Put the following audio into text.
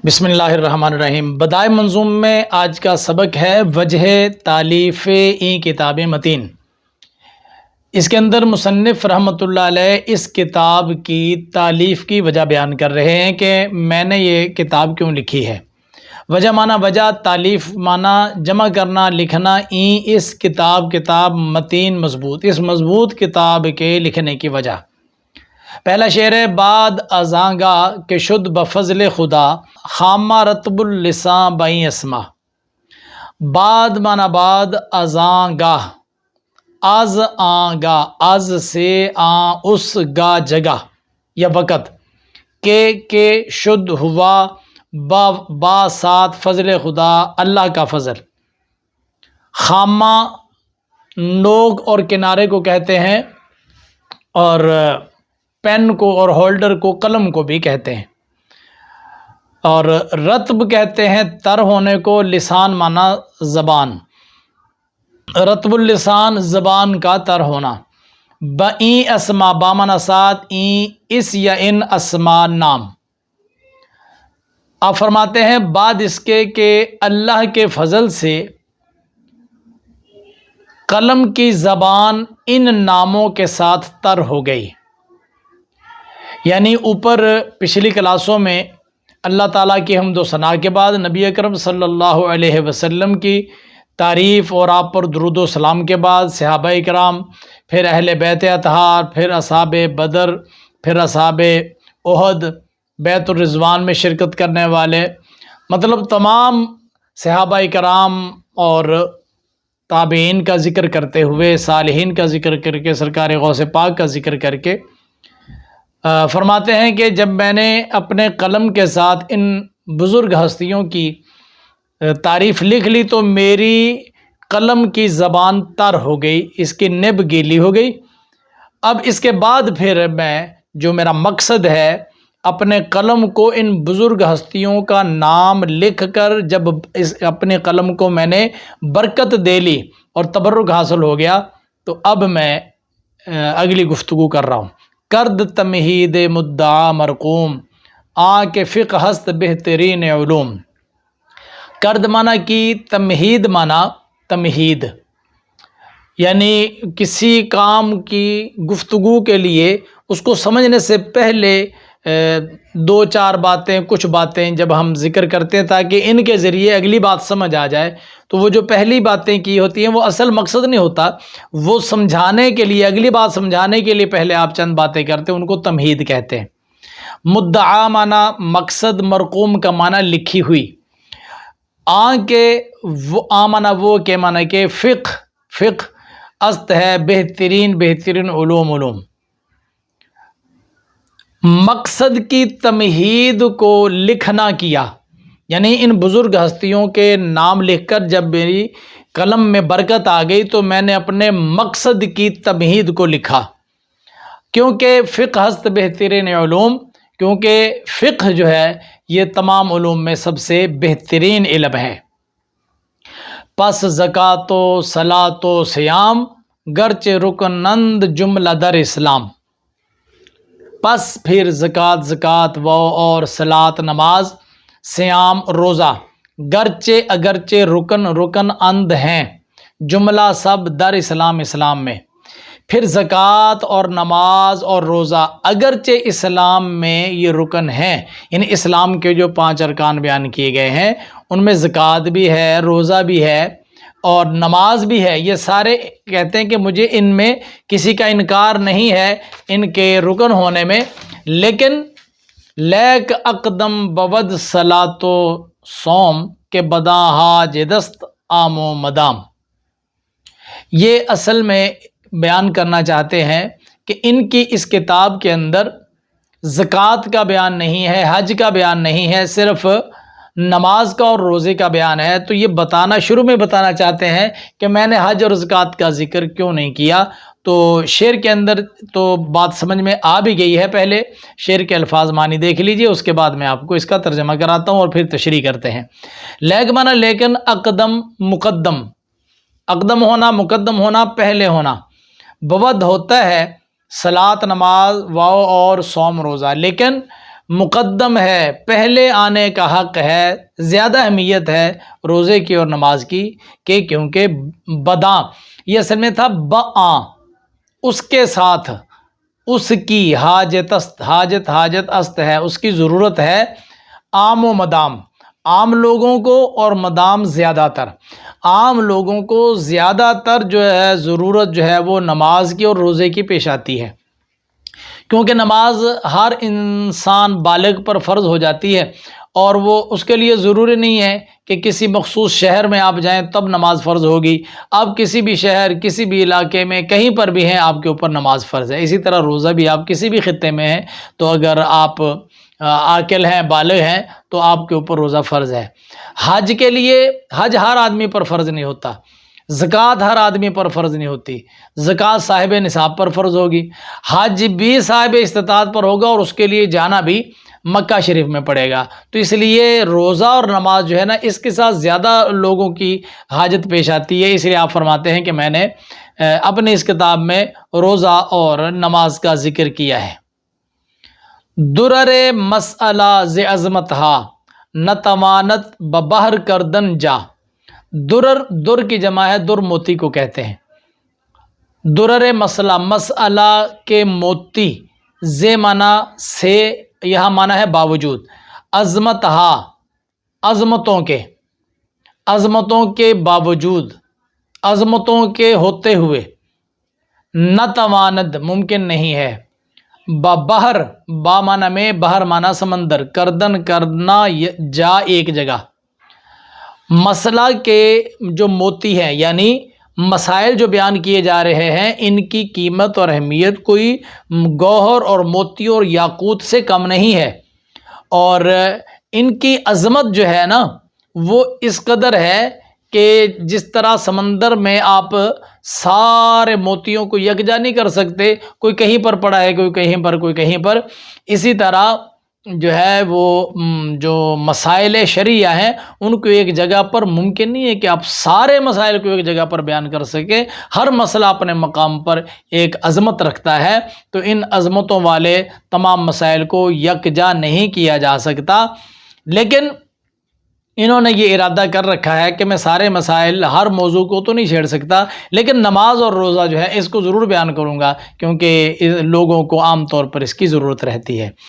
بسم اللہ الرحمن الرحیم۔ بدائے منظوم میں آج کا سبق ہے وجہ تالیف این کتاب متین۔ اس کے اندر مصنف رحمۃ اللہ علیہ اس کتاب کی تالیف کی وجہ بیان کر رہے ہیں کہ میں نے یہ کتاب کیوں لکھی ہے۔ وجہ معنی وجہ، تالیف معنی جمع کرنا، لکھنا۔ این اس کتاب متین مضبوط، اس مضبوط کتاب کے لکھنے کی وجہ۔ پہلا شعر ہے بعد ازاں گاہ کہ شد بفضل خدا خامہ رتب اللساں بائیں اسما۔ بعد معنی بعد، ازاں گاہ، از آں گاہ، از سے آں اس گاہ جگہ یا وقت، کہ شد ہوا، با ساتھ فضل خدا اللہ کا فضل۔ خامہ نوک اور کنارے کو کہتے ہیں، اور پین کو اور ہولڈر کو قلم کو بھی کہتے ہیں، اور رتب کہتے ہیں تر ہونے کو، لسان مانا زبان، رتب اللسان زبان کا تر ہونا۔ بئیں اسما، بامانا ساتھ، این اس یا ان اسما نام۔ آپ فرماتے ہیں بعد اس کے کہ اللہ کے فضل سے قلم کی زبان ان ناموں کے ساتھ تر ہو گئی۔ یعنی اوپر پچھلی کلاسوں میں اللہ تعالیٰ کی حمد و ثنا کے بعد نبی اکرم صلی اللہ علیہ وسلم کی تعریف اور آپ پر درود و سلام کے بعد صحابہ کرام، پھر اہل بیت اطہار، پھر اصحاب بدر، پھر اصحاب احد، بیت الرضوان میں شرکت کرنے والے، مطلب تمام صحابہ کرام اور تابعین کا ذکر کرتے ہوئے، صالحین کا ذکر کر کے، سرکار غوث پاک کا ذکر کر کے فرماتے ہیں کہ جب میں نے اپنے قلم کے ساتھ ان بزرگ ہستیوں کی تعریف لکھ لی تو میری قلم کی زبان تر ہو گئی، اس کی نب گیلی ہو گئی۔ اب اس کے بعد پھر میں، جو میرا مقصد ہے، اپنے قلم کو ان بزرگ ہستیوں کا نام لکھ کر جب اس اپنے قلم کو میں نے برکت دے لی اور تبرک حاصل ہو گیا، تو اب میں اگلی گفتگو کر رہا ہوں۔ کرد تمہید مدعا مرقوم آ کے فقہ ہست بہترین علوم۔ کرد معنی کی، تمہید معنی تمہید، یعنی کسی کام کی گفتگو کے لیے اس کو سمجھنے سے پہلے دو چار باتیں، کچھ باتیں جب ہم ذکر کرتے ہیں تاکہ ان کے ذریعے اگلی بات سمجھ آ جائے، تو وہ جو پہلی باتیں کی ہوتی ہیں وہ اصل مقصد نہیں ہوتا، وہ سمجھانے کے لیے، اگلی بات سمجھانے کے لیے پہلے آپ چند باتیں کرتے ہیں، ان کو تمہید کہتے ہیں۔ مدعا معنی مقصد، مرقوم کا معنی لکھی ہوئی۔ معنی وہ کے معنی کہ فقہ است ہے بہترین علوم۔ مقصد کی تمہید کو لکھنا کیا، یعنی ان بزرگ ہستیوں کے نام لکھ کر جب میری قلم میں برکت آ گئی تو میں نے اپنے مقصد کی تمہید کو لکھا، کیونکہ فقہ ہست بہترین علوم، کیونکہ فقہ جو ہے یہ تمام علوم میں سب سے بہترین علم ہے۔ پس زکوٰۃ و صلاۃ و صیام گرچہ رکنند جملہ در اسلام۔ پس پھر زکوٰۃ و اور صلاۃ نماز، صیام روزہ، اگرچہ رکن اند ہیں، جملہ سب در اسلام میں۔ پھر زکوٰۃ اور نماز اور روزہ اگرچہ اسلام میں یہ رکن ہیں، یعنی اسلام کے جو 5 ارکان بیان کیے گئے ہیں ان میں زکوٰۃ بھی ہے، روزہ بھی ہے اور نماز بھی ہے، یہ سارے کہتے ہیں کہ مجھے ان میں کسی کا انکار نہیں ہے ان کے رکن ہونے میں، لیکن لیک اقدم بود صلاۃ و صوم کے بدا حاج دست عام و مدام۔ یہ اصل میں بیان کرنا چاہتے ہیں کہ ان کی اس کتاب کے اندر زکوٰۃ کا بیان نہیں ہے، حج کا بیان نہیں ہے، صرف نماز کا اور روزے کا بیان ہے۔ تو یہ شروع میں بتانا چاہتے ہیں کہ میں نے حج اور زکوٰۃ کا ذکر کیوں نہیں کیا۔ تو شعر کے اندر تو بات سمجھ میں آ بھی گئی ہے، پہلے شعر کے الفاظ معنی دیکھ لیجئے، اس کے بعد میں آپ کو اس کا ترجمہ کراتا ہوں اور پھر تشریح کرتے ہیں۔ لیک معنی لیکن، اقدم مقدم، اقدم ہونا، مقدم ہونا، پہلے ہونا۔ بود ہوتا ہے صلاۃ نماز، واو اور صوم روزہ، لیکن مقدم ہے، پہلے آنے کا حق ہے، زیادہ اہمیت ہے روزے کی اور نماز کی کہ کیونکہ بداں یہ اصل میں تھا بآں، اس کے ساتھ، اس کی حاجت است ہے، اس کی ضرورت ہے، عام و مدام، عام لوگوں کو اور مدام زیادہ تر، عام لوگوں کو زیادہ تر جو ہے ضرورت جو ہے وہ نماز کی اور روزے کی پیش آتی ہے، کیونکہ نماز ہر انسان بالغ پر فرض ہو جاتی ہے، اور وہ اس کے لیے ضروری نہیں ہے کہ کسی مخصوص شہر میں آپ جائیں تب نماز فرض ہوگی، آپ کسی بھی شہر، کسی بھی علاقے میں کہیں پر بھی ہیں آپ کے اوپر نماز فرض ہے۔ اسی طرح روزہ بھی آپ کسی بھی خطے میں ہیں تو اگر آپ عاقل ہیں، بالغ ہیں، تو آپ کے اوپر روزہ فرض ہے۔ حج کے لیے، حج ہر آدمی پر فرض نہیں ہوتا، زکوٰۃ ہر آدمی پر فرض نہیں ہوتی، زکوٰۃ صاحب نصاب پر فرض ہوگی، حج بھی صاحب استطاعت پر ہوگا اور اس کے لیے جانا بھی مکہ شریف میں پڑے گا۔ تو اس لیے روزہ اور نماز جو ہے نا، اس کے ساتھ زیادہ لوگوں کی حاجت پیش آتی ہے، اس لیے آپ فرماتے ہیں کہ میں نے اپنی اس کتاب میں روزہ اور نماز کا ذکر کیا ہے۔ درر مسئلہ ز عظمتہا نتوانت ببہر کردن جا۔ در کی جمع ہے، در موتی کو کہتے ہیں۔ درر مسئلہ کے موتی، ز معنی سے، یہاں معنی ہے باوجود، عظمتہا عظمتوں کے باوجود، عظمتوں کے ہوتے ہوئے، نتواند ممکن نہیں ہے، ببہر، با معنی میں، بحر معنی سمندر، کردن کرنا، جا ایک جگہ، مسئلہ کے جو موتی ہیں یعنی مسائل جو بیان کیے جا رہے ہیں، ان کی قیمت اور اہمیت کوئی گوہر اور موتی اور یاقوت سے کم نہیں ہے، اور ان کی عظمت جو ہے نا وہ اس قدر ہے کہ جس طرح سمندر میں آپ سارے موتیوں کو یکجا نہیں کر سکتے، کوئی کہیں پر پڑا ہے، کوئی کہیں پر، کوئی کہیں پر، اسی طرح جو ہے وہ جو مسائل شرعیہ ہیں ان کو ایک جگہ پر ممکن نہیں ہے کہ آپ سارے مسائل کو ایک جگہ پر بیان کر سکیں، ہر مسئلہ اپنے مقام پر ایک عظمت رکھتا ہے، تو ان عظمتوں والے تمام مسائل کو یکجا نہیں کیا جا سکتا، لیکن انہوں نے یہ ارادہ کر رکھا ہے کہ میں سارے مسائل، ہر موضوع کو تو نہیں چھیڑ سکتا، لیکن نماز اور روزہ جو ہے اس کو ضرور بیان کروں گا، کیونکہ لوگوں کو عام طور پر اس کی ضرورت رہتی ہے۔